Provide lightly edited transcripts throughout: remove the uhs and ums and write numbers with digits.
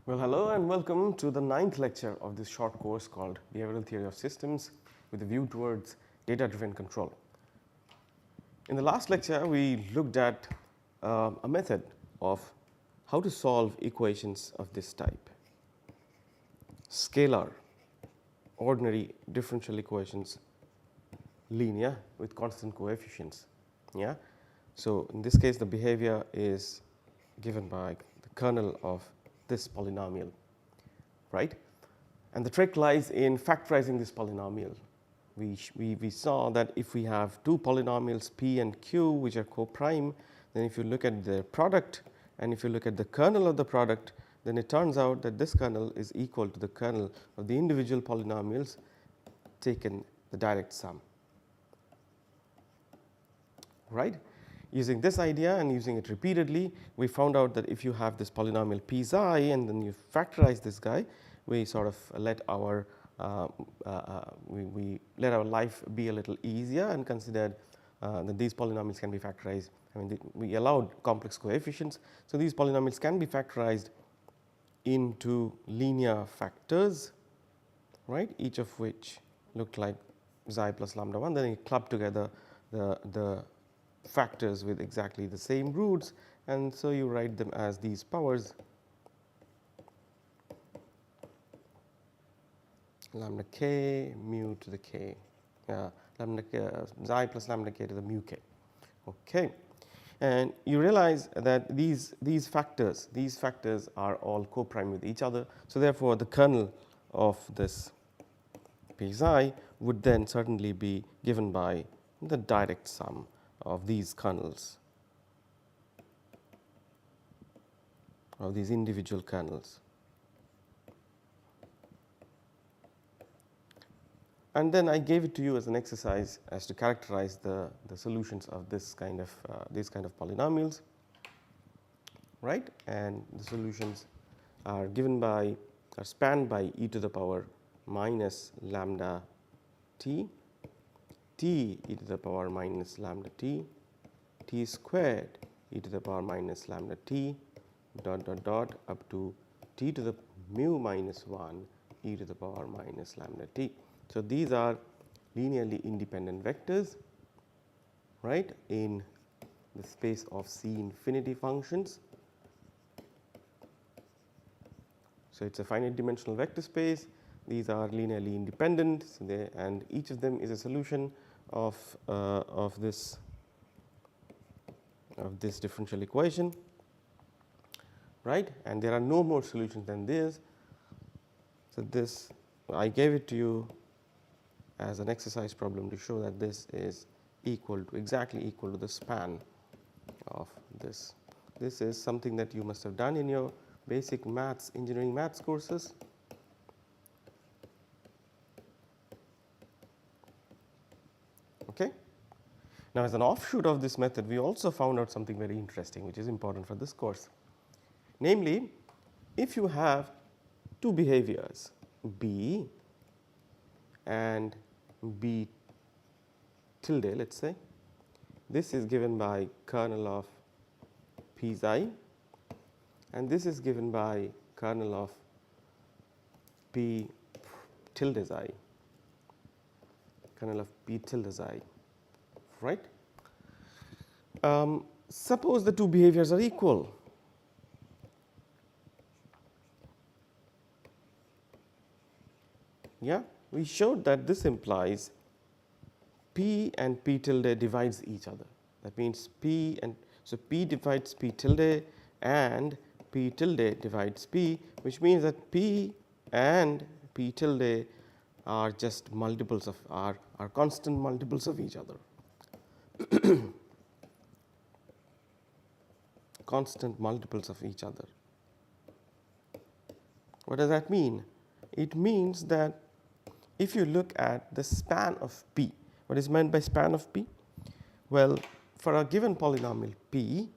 Well, hello and welcome to the 9th lecture of this short course called Behavioral Theory of Systems with a view towards data-driven control. In the last lecture, we looked at a method of how to solve equations of this type. Scalar, ordinary differential equations, linear with constant coefficients. Yeah. So, in this case, the behavior is given by the kernel of this polynomial, right? And the trick lies in factorizing this polynomial. We saw that if we have two polynomials p and q which are co-prime, then if you look at the product and if you look at the kernel of the product, then it turns out that this kernel is equal to the kernel of the individual polynomials taken the direct sum, right? Using this idea and using it repeatedly, we found out that if you have this polynomial p xi and then you factorize this guy, we sort of let our we let our life be a little easier and considered that these polynomials can be factorized. I mean, we allowed complex coefficients. So, these polynomials can be factorized into linear factors, right, each of which looked like xi plus lambda 1. Then you club together the factors with exactly the same roots, and so you write them as these powers lambda k mu to the k lambda k, xi plus lambda k to the mu k. Okay. And you realize that these factors are all co-prime with each other. So, therefore, the kernel of this p xi would then certainly be given by the direct sum of these kernels, of these individual kernels. And then I gave it to you as an exercise as to characterize the solutions of this kind of these kind of polynomials, right? And the solutions are given by, are spanned by e to the power minus lambda t, t e to the power minus lambda t, t squared e to the power minus lambda t dot dot dot up to t to the mu minus 1 e to the power minus lambda t. So, these are linearly independent vectors, right, in the space of C infinity functions. So, it is a finite dimensional vector space. These are linearly independent, so and each of them is a solution of this differential equation, right, and there are no more solutions than this. So, this I gave it to you as an exercise problem to show that this is equal to, exactly equal to the span of this. This is something that you must have done in your basic maths, engineering maths courses. Okay. Now, as an offshoot of this method, we also found out something very interesting which is important for this course. Namely, if you have two behaviors b and b tilde, let us say, this is given by kernel of p xi and this is given by kernel of p tilde xi, kernel of p tilde xi, right. Suppose the two behaviors are equal. Yeah, we showed that this implies p and p tilde divides each other. That means p and so p divides p tilde and p tilde divides p, which means that p and p tilde are just multiples of are constant multiples of each other. Constant multiples of each other. What does that mean? It means that if you look at the span of p, what is meant by span of p? Well, for a given polynomial p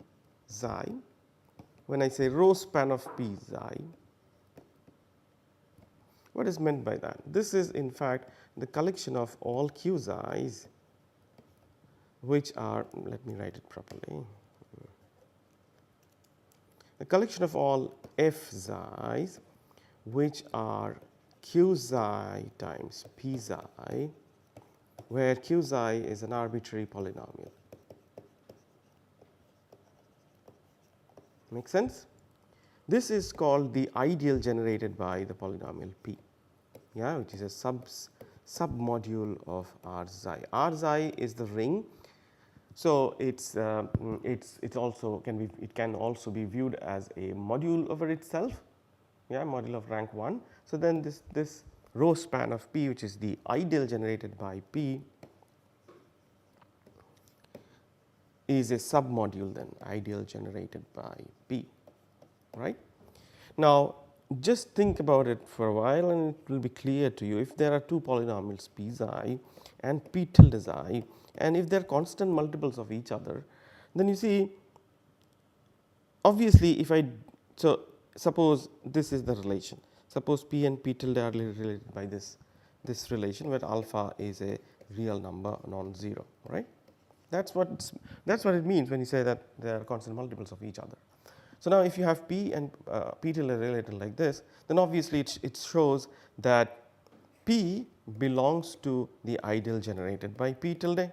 xi, when I say row span of p xi, what is meant by that? This is in fact the collection of all q xi's which are, let me write it properly, the collection of all f xi's which are q xi times p xi, where q xi is an arbitrary polynomial. Make sense? This is called the ideal generated by the polynomial p, yeah, which is a submodule of R xi. R xi is the ring, so it's also can also be viewed as a module over itself, yeah, module of rank 1. So then this row span of p, which is the ideal generated by p, is a submodule then ideal generated by p, right? Now just think about it for a while and it will be clear to you. If there are two polynomials p xi and p tilde xi, and if they are constant multiples of each other, then you see obviously if I, so suppose this is the relation, suppose p and p tilde are related by this relation where alpha is a real number non-zero, right? That's what it means when you say that they are constant multiples of each other. So now if you have p and p tilde related like this, then obviously it shows that p belongs to the ideal generated by p tilde,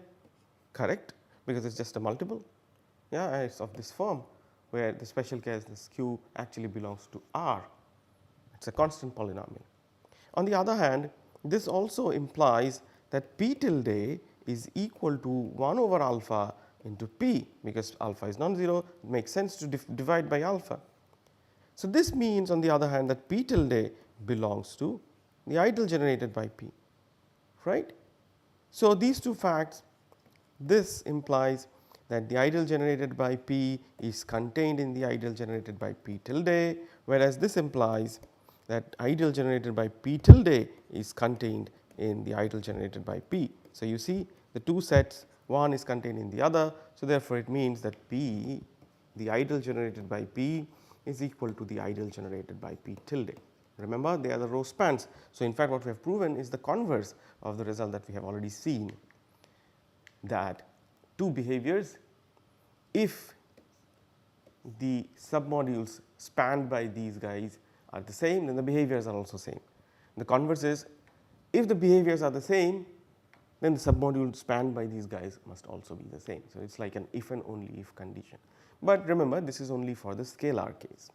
correct? Because it's just a multiple, yeah, and it's of this form where the special case this q actually belongs to R. It's a constant polynomial. On the other hand, this also implies that p tilde is equal to 1 over alpha into p, because alpha is non-zero, it makes sense to divide by alpha. So this means on the other hand that p tilde belongs to the ideal generated by p, right? So these two facts, this implies that the ideal generated by p is contained in the ideal generated by p tilde, whereas this implies that ideal generated by p tilde is contained in the ideal generated by p. So you see the two sets, one is contained in the other, so therefore it means that p, the ideal generated by p, is equal to the ideal generated by p tilde. Remember, they are the row spans. So in fact what we have proven is the converse of the result that we have already seen, that two behaviors, if the submodules spanned by these guys are the same, then the behaviors are also same. The converse is, if the behaviors are the same, then the submodule spanned by these guys must also be the same. So it's like an if and only if condition. But remember, this is only for the scalar case.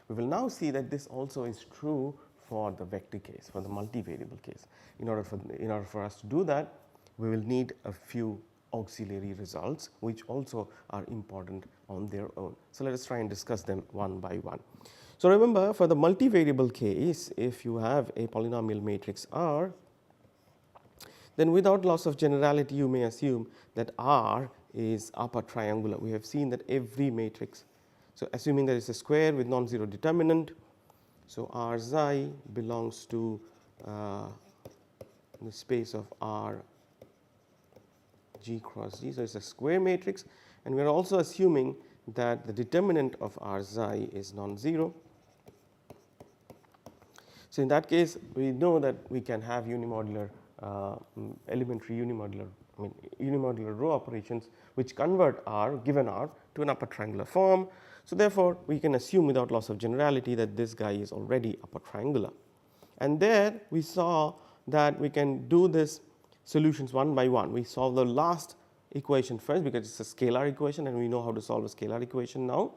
We will now see that this also is true for the vector case, for the multivariable case. In order for us to do that, we will need a few auxiliary results which also are important on their own. So let us try and discuss them one by one. So remember, for the multivariable case, if you have a polynomial matrix R, then without loss of generality you may assume that R is upper triangular. We have seen that every matrix, so assuming there is a square with non-zero determinant, so R xi belongs to the space of R G cross G. So it's a square matrix, and we are also assuming that the determinant of R xi is non-zero. So in that case, we know that we can have unimodular elementary unimodular row operations which convert R, given R, to an upper triangular form. So therefore we can assume without loss of generality that this guy is already upper triangular. And there we saw that we can do this solutions one by one. We solve the last equation first because it's a scalar equation and we know how to solve a scalar equation now,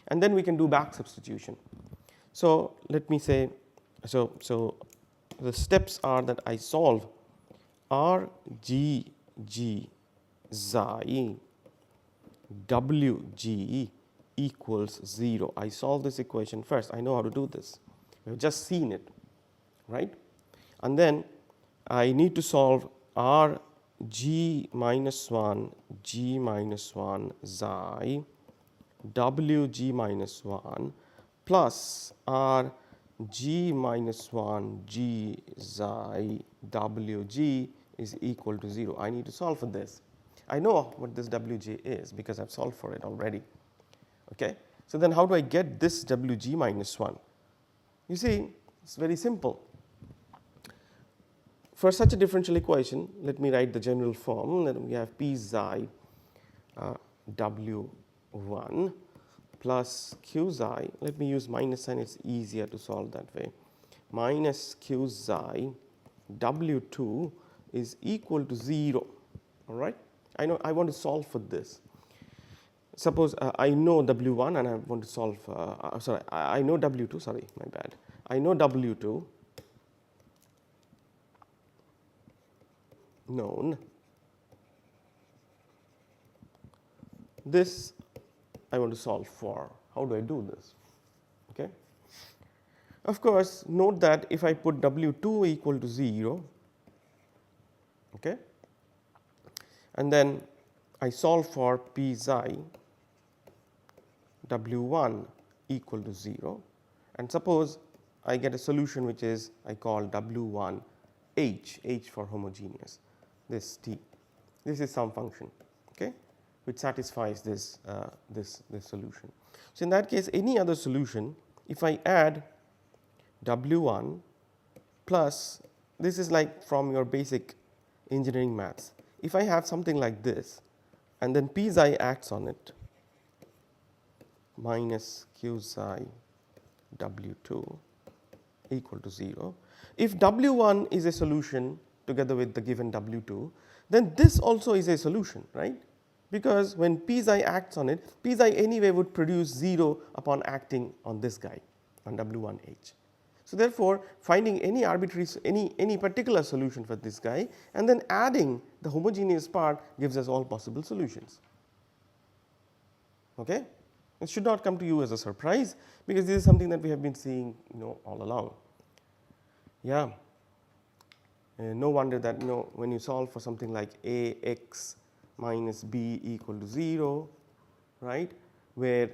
and then we can do back substitution. So let me say, so the steps are that I solve R G G xi W G equals 0. I solve this equation first. I know how to do this. We have just seen it, right? And then I need to solve R G minus 1 G minus 1 xi W G minus 1 plus R G minus 1 G xi W G is equal to 0. I need to solve for this. I know what this Wj is because I've solved for it already. Okay. So then how do I get this Wg minus 1? You see, it's very simple. For such a differential equation, let me write the general form. Then we have p xi W1 plus q xi, let me use minus sign, it's easier to solve that way, minus q xi w2 is equal to 0, all right. I know I want to solve for this. Suppose I know w1 and I want to solve, sorry, I know w2, sorry, my bad. I know w2 known. This I want to solve for. How do I do this? Okay. Of course, note that if I put w2 equal to 0, okay, and then I solve for p xi w1 equal to 0, and suppose I get a solution which is I call w1 h, h for homogeneous, this t, this is some function, okay, which satisfies this, this solution. So in that case, any other solution, if I add w1 plus, this is like from your basic engineering maths, if I have something like this and then p xi acts on it, minus q xi w2 equal to 0. If w1 is a solution together with the given w2, then this also is a solution, right? Because when p xi acts on it, p xi anyway would produce 0 upon acting on this guy, on w1h. So therefore, finding any arbitrary, any particular solution for this guy and then adding the homogeneous part gives us all possible solutions. Okay? It should not come to you as a surprise, because this is something that we have been seeing, all along. Yeah. No wonder that, when you solve for something like ax minus b equal to 0, right, where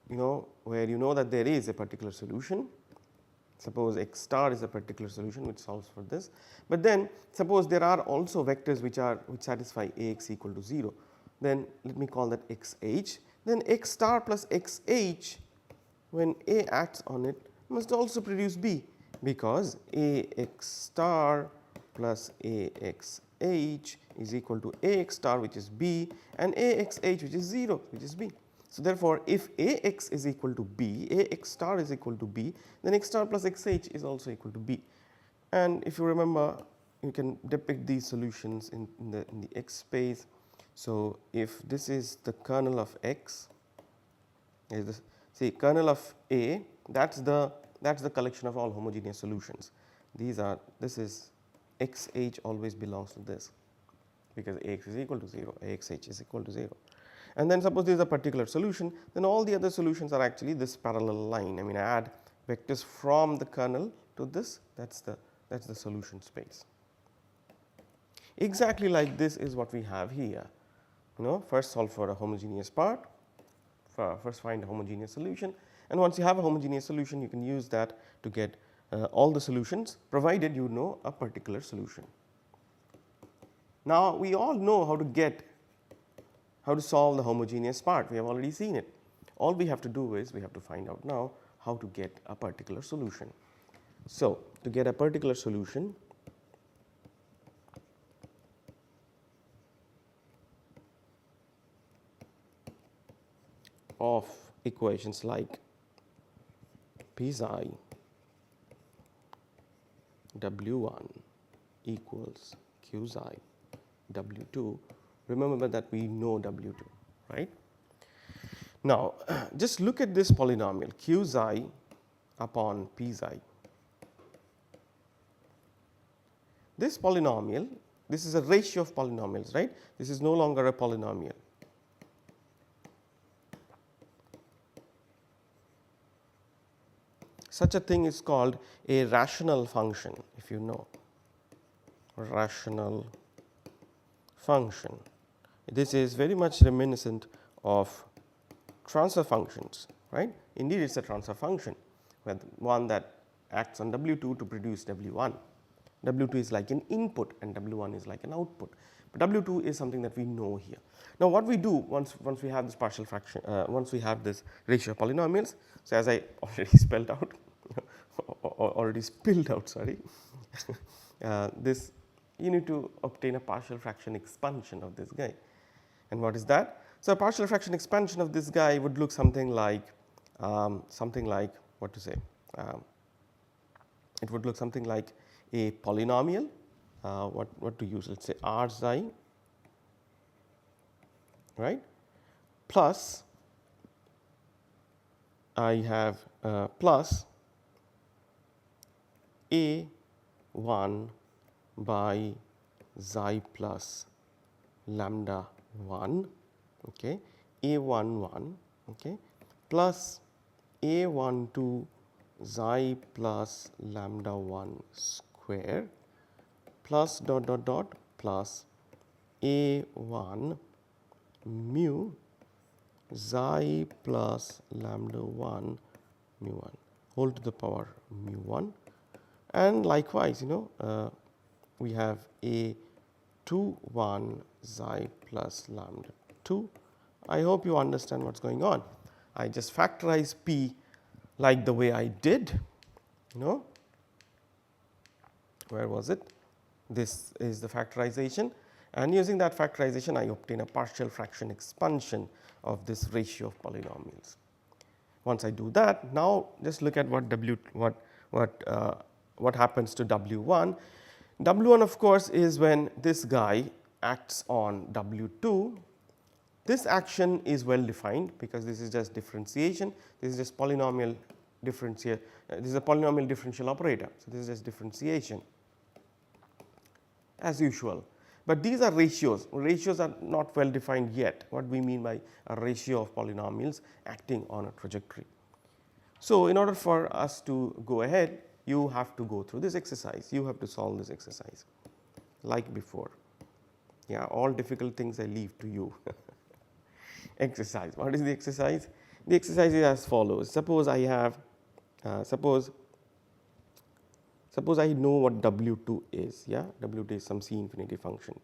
you know that there is a particular solution. Suppose x star is a particular solution which solves for this, but then suppose there are also vectors which satisfy ax equal to 0, then let me call that xh. Then x star plus xh, when a acts on it, must also produce b, because ax star plus axh is equal to ax star, which is b, and axh, which is 0, which is b. So therefore, if ax is equal to b, ax star is equal to b, then x star plus xh is also equal to b. And if you remember, you can depict these solutions in the x space. So if this is the kernel of x, see kernel of a, that's the collection of all homogeneous solutions. This is xh always belongs to this, because ax is equal to 0, axh is equal to 0. And then suppose there is a particular solution, then all the other solutions are actually this parallel line. I mean, I add vectors from the kernel to this, that's the solution space. Exactly like this is what we have here. First solve for a homogeneous part, first find a homogeneous solution, and once you have a homogeneous solution, you can use that to get all the solutions, provided you know a particular solution. Now we all know how to solve the homogeneous part. We have already seen it. All we have to do is we have to find out now how to get a particular solution. So to get a particular solution, of equations like p xi w1 equals q xi w2, remember that we know w2, right? Now just look at this polynomial q xi upon p xi. This polynomial, this is a ratio of polynomials, right? This is no longer a polynomial. Such a thing is called a rational function, if you know. Rational function. This is very much reminiscent of transfer functions, right? Indeed, it's a transfer function, with one that acts on w2 to produce w1. w2 is like an input and w1 is like an output. But w2 is something that we know here. Now, what we do once we have this partial fraction, once we have this ratio of polynomials, so as I already spelled out, already spilled out, sorry, you need to obtain a partial fraction expansion of this guy. And what is that? So, a partial fraction expansion of this guy would look something like what to say, it would look something like a polynomial, what to use, let us say r xi, right, plus I have plus a1 by xi plus lambda 1, okay, a11, okay, plus a12 xi plus lambda 1 square plus dot dot dot plus a1 mu xi plus lambda 1 mu 1 whole to the power mu 1, and likewise we have a 2 1 xi plus lambda 2. I hope you understand what is going on. I just factorize p like the way I did, where was it? This is the factorization, and using that factorization I obtain a partial fraction expansion of this ratio of polynomials. Once I do that, now just look at what what happens to W1. W1 of course is when this guy acts on W2. This action is well defined because this is just differentiation, this is just polynomial differential, this is a polynomial differential operator. So, this is just differentiation as usual, but these are ratios. Ratios are not well defined yet, what we mean by a ratio of polynomials acting on a trajectory. So, in order for us to go ahead, you have to go through this exercise, you have to solve this exercise like before. Yeah, all difficult things I leave to you. Exercise. What is the exercise? The exercise is as follows. Suppose I have, suppose I know what W2 is. Yeah, W2 is some C infinity function.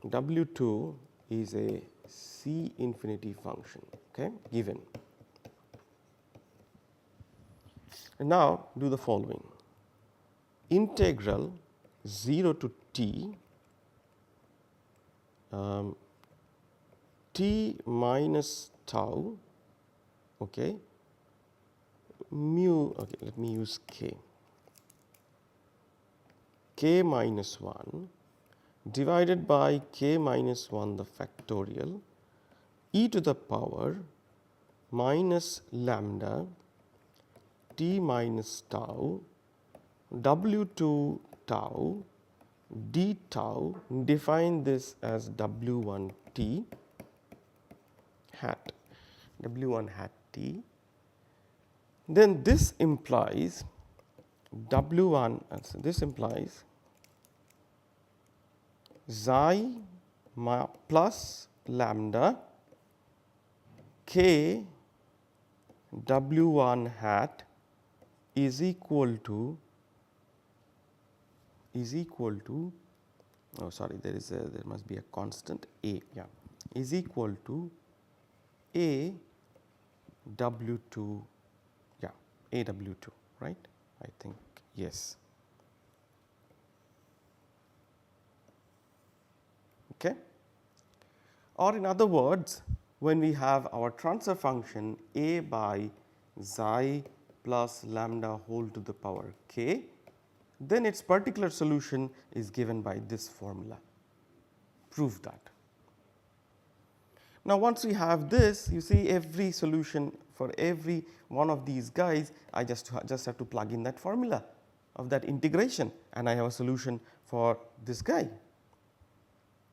W2 is a C infinity function, okay, given. And now do the following. Integral 0 to t t minus tau, okay, mu, okay, let me use k minus 1 divided by k minus 1 the factorial e to the power minus lambda t minus tau W2 tau d tau, define this as W1 t hat, W1 hat t. Then this implies W1, so this implies xi plus lambda k W1 hat is equal to oh sorry, there must be a constant a, yeah, is equal to a W2, yeah, a W2, right, I think, yes, okay. Or in other words, when we have our transfer function a by xi plus lambda whole to the power k, then its particular solution is given by this formula. Prove that. Now, once we have this, you see every solution for every one of these guys, I just have to plug in that formula of that integration, and I have a solution for this guy.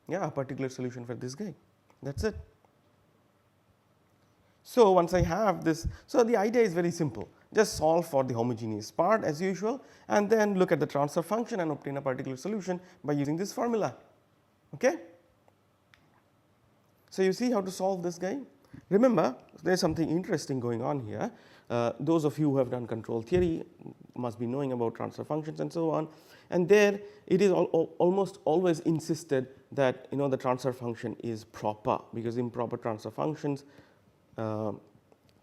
Yeah, a particular solution for this guy. That's it. So, once I have this, so the idea is very simple. Just solve for the homogeneous part as usual, and then look at the transfer function and obtain a particular solution by using this formula. Okay? So, you see how to solve this guy. Remember, there is something interesting going on here. Those of you who have done control theory must be knowing about transfer functions and so on. And there it is almost always insisted that the transfer function is proper, because improper transfer functions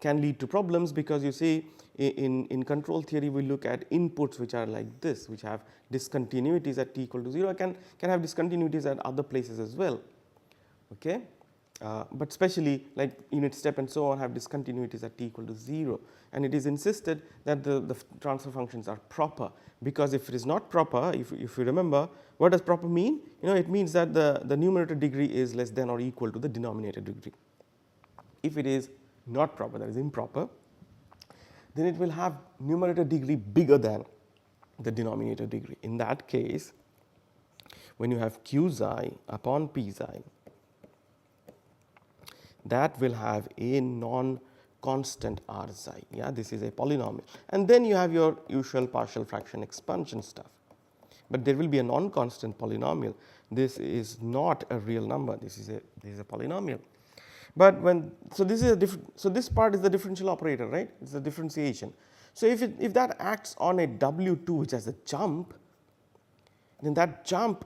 can lead to problems, because you see in control theory we look at inputs which are like this, which have discontinuities at t equal to 0, can have discontinuities at other places as well. Okay. But especially like unit step and so on have discontinuities at t equal to 0, and it is insisted that the transfer functions are proper, because if it is not proper, if you remember, what does proper mean? It means that the numerator degree is less than or equal to the denominator degree. If it is not proper, that is improper, then it will have numerator degree bigger than the denominator degree. In that case, when you have q xi upon p xi, that will have a non-constant r xi. Yeah, this is a polynomial, and then you have your usual partial fraction expansion stuff. But there will be a non-constant polynomial. This is not a real number. This is a polynomial. But this part is the differential operator, right? It's the differentiation. So if that acts on a W2 which has a jump, then that jump,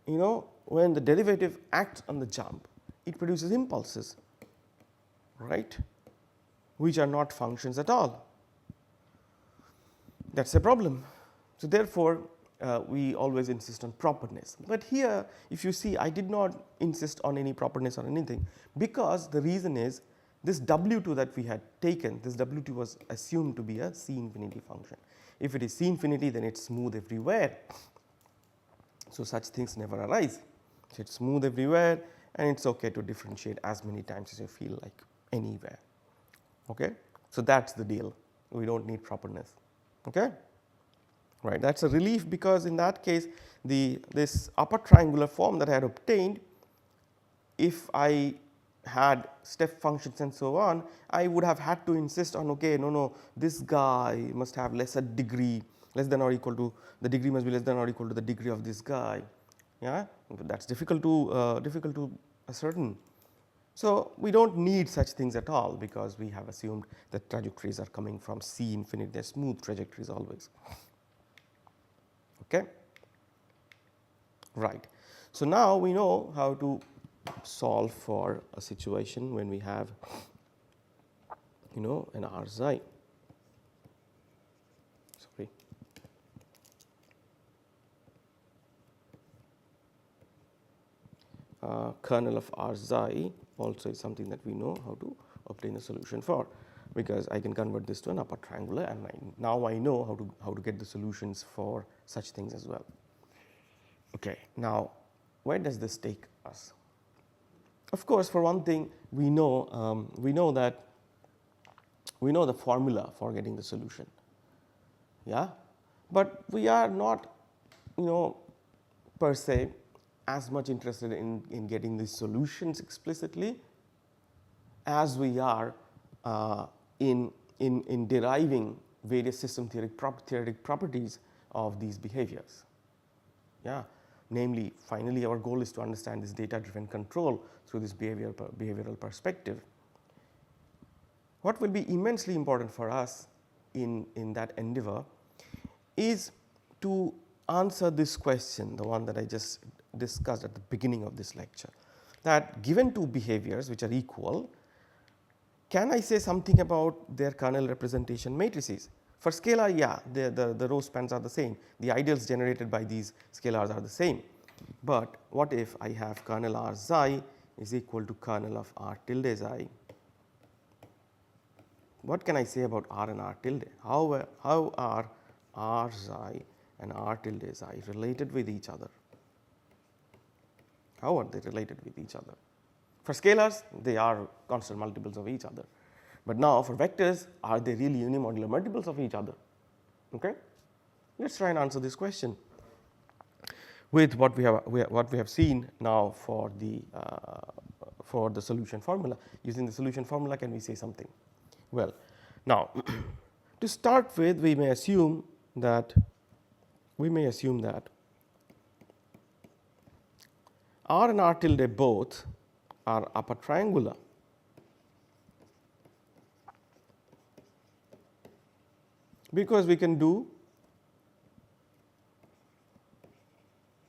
when the derivative acts on the jump, it produces impulses, right, which are not functions at all. That's a problem. So therefore, we always insist on properness. But here, if you see, I did not insist on any properness or anything, because the reason is this W2 that we had taken, this W2 was assumed to be a C infinity function. If it is C infinity, then it's smooth everywhere. So such things never arise. So it's smooth everywhere, and it's okay to differentiate as many times as you feel like anywhere. Okay? So that's the deal. We don't need properness. Okay? Right, that's a relief, because in that case this upper triangular form that I had obtained, if I had step functions and so on, I would have had to insist on, okay, no, this guy must have lesser degree, less than or equal to, the degree must be less than or equal to the degree of this guy. Yeah, but that's difficult to ascertain. So we don't need such things at all, because we have assumed that trajectories are coming from C infinity. They're smooth trajectories always. Okay. Right. So now we know how to solve for a situation when we have, an R xi. Sorry. Kernel of R xi also is something that we know how to obtain a solution for, because I can convert this to an upper triangular, and now I know how to get the solutions for such things as well. Okay, now where does this take us? Of course, for one thing, we know the formula for getting the solution. Yeah, but we are not, per se, as much interested in getting these solutions explicitly as we are in deriving various system theoretic properties of these behaviors. Yeah, namely, finally, our goal is to understand this data-driven control through this behavioral perspective. What will be immensely important for us in that endeavor is to answer this question, the one that I just discussed at the beginning of this lecture, that given two behaviors which are equal, can I say something about their kernel representation matrices? For scalar, yeah, the row spans are the same. The ideals generated by these scalars are the same. But what if I have kernel R xi is equal to kernel of R tilde xi? What can I say about R and R tilde? How are R xi and R tilde xi related with each other? How are they related with each other? For scalars, they are constant multiples of each other. But now for vectors, are they really unimodular multiples of each other? Okay? Let's try and answer this question with what we have seen now for the solution formula. Using the solution formula, can we say something? Well, now to start with, we may assume that R and R tilde both are upper triangular. Because we can do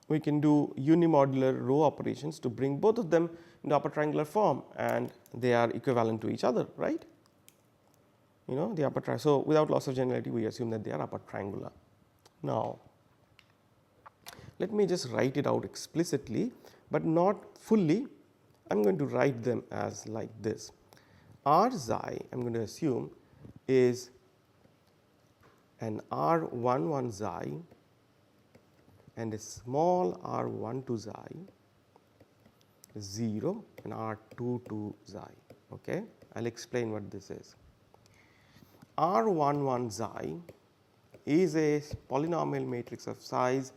unimodular row operations to bring both of them in the upper triangular form, and they are equivalent to each other, right? the upper triangle. So, without loss of generality we assume that they are upper triangular. Now, let me just write it out explicitly, but not fully. I am going to write them as like this. R xi I am going to assume is an R11 xi and a small R12 xi 0 and R22 xi. Okay, I will explain what this is. R11 xi is a polynomial matrix of size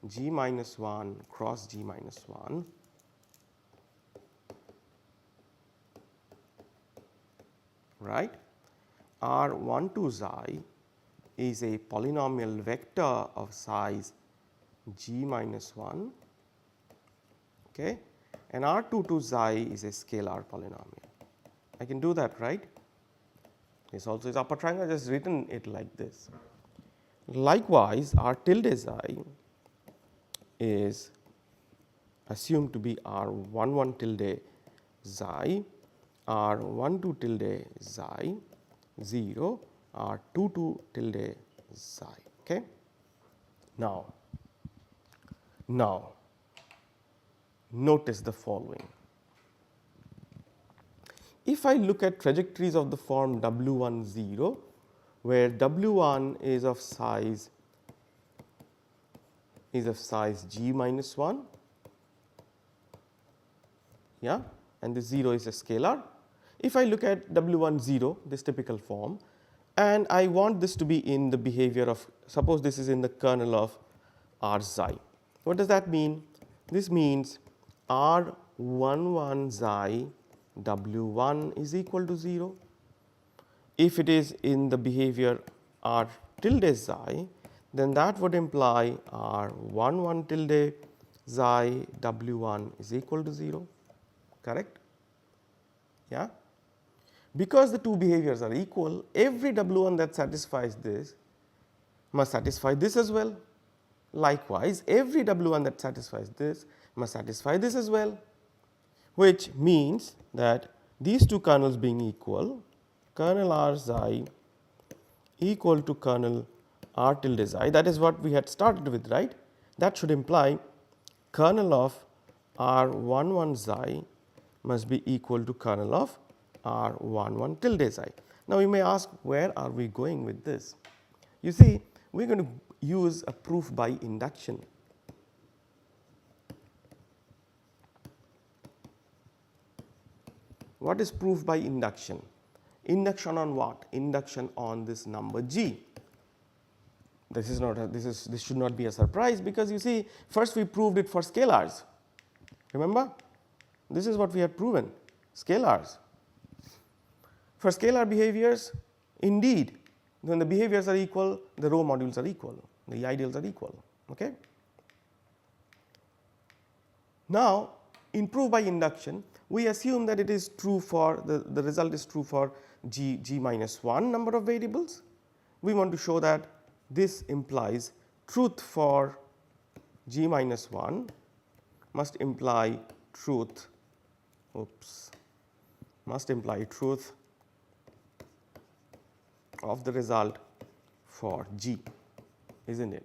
g minus 1 cross g minus 1, right. R12 xi is a polynomial vector of size g minus 1, okay, and R22 xi is a scalar polynomial. I can do that, right. This also is upper triangle, I just written it like this. Likewise, R tilde xi is assumed to be R11 tilde xi, R12 tilde xi 0, R22 tilde xi. Okay. Now notice the following. If I look at trajectories of the form W1 0, where W1 is of size g minus 1, yeah, and this 0 is a scalar. If I look at W1 0, this typical form, and I want this to be in the behavior of, suppose this is in the kernel of R xi. What does that mean? This means R11 xi W1 is equal to 0. If it is in the behavior R tilde xi, then that would imply R11 tilde xi W1 is equal to 0, correct? Yeah. Because the two behaviors are equal, every W1 that satisfies this must satisfy this as well. Likewise, every W1 that satisfies this must satisfy this as well, which means that these two kernels being equal, kernel R xi equal to kernel R tilde xi, that is what we had started with, right. That should imply kernel of R11 xi must be equal to kernel of R11 tilde xi. Now, you may ask, where are we going with this? You see, we are going to use a proof by induction. What is proof by induction? Induction on what? Induction on this number g. This should not be a surprise, because you see, first we proved it for scalars. Remember, this is what we had proven, scalars. For scalar behaviors, indeed, when the behaviors are equal, the row modules are equal, the ideals are equal. Okay. Now, in proof by induction, we assume that it is true for the result is true for g minus 1 number of variables. We want to show that this implies truth for g minus 1 must imply truth of the result for g, isn't it,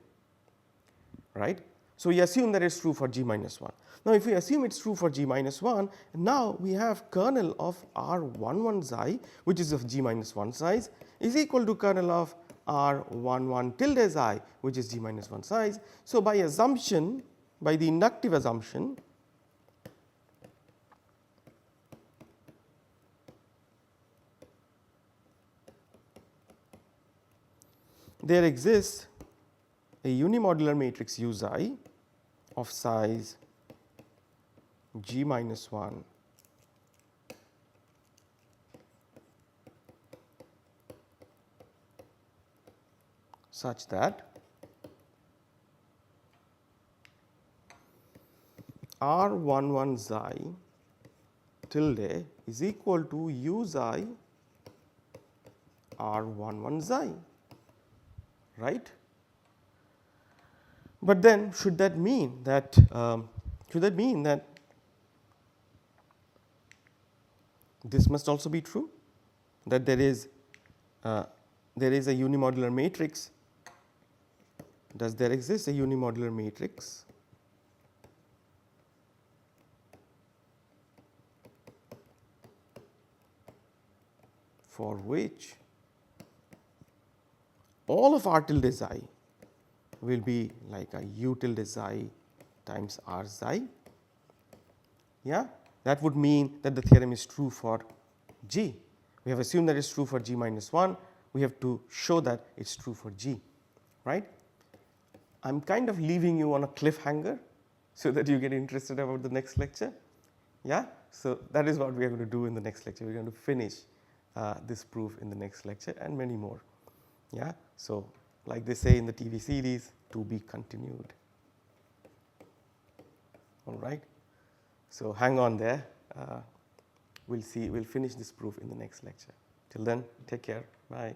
right. So, we assume that it is true for g minus 1. Now, if we assume it is true for g minus 1, now we have kernel of R11 xi, which is of g minus 1 size, is equal to kernel of R11 tilde xi, which is g minus 1 size. So, by assumption, by the inductive assumption, there exists a unimodular matrix U xi of size g minus 1 such that R11 xi tilde is equal to U xi R11 xi, right. But then should that mean that this must also be true, that there is there is a unimodular matrix. Does there exist a unimodular matrix for which all of R tilde xi will be like a U tilde xi times R xi? Yeah, that would mean that the theorem is true for G. We have assumed that it is true for G minus 1. We have to show that it is true for G, right. I am kind of leaving you on a cliffhanger so that you get interested about the next lecture. Yeah, so that is what we are going to do in the next lecture. We are going to finish this proof in the next lecture and many more. Yeah, so like they say in the TV series, to be continued. All right. So hang on there. We'll finish this proof in the next lecture. Till then, take care. Bye.